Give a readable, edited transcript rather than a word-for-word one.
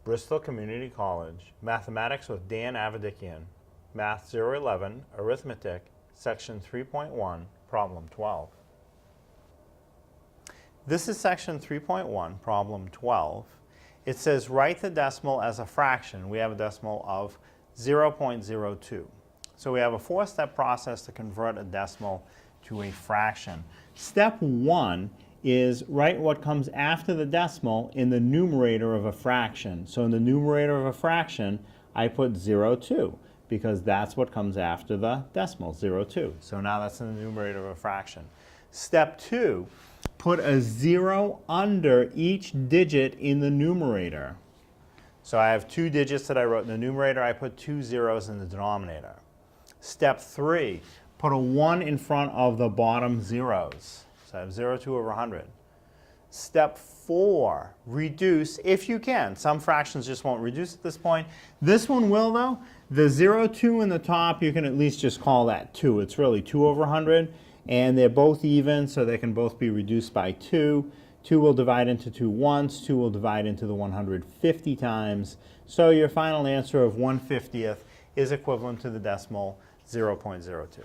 Bristol Community College, Mathematics with Dan Avedikian, Math 011, Arithmetic, Section 3.1, Problem 12. This is Section 3.1, Problem 12. It says write the decimal as a fraction. We have a decimal of 0.02. So we have a four-step process to convert a decimal to a fraction. Step 1 is write what comes after the decimal in the numerator of a fraction. So in the numerator of a fraction, I put 0.2 because that's what comes after the decimal, 0.2. So now that's in the numerator of a fraction. Step 2, put a 0 under each digit in the numerator. So I have two digits that I wrote in the numerator. I put 2 zeros in the denominator. Step 3, put a 1 in front of the bottom zeros. So I have 0.2 over 100. Step 4, reduce if you can. Some fractions just won't reduce at this point. This one will though. The 0.2 in the top, you can at least just call that 2. It's really 2 over 100. And they're both even, so they can both be reduced by 2. 2 will divide into 2 once. 2 will divide into the 150 times. So your final answer of 1/50th is equivalent to the decimal 0.02.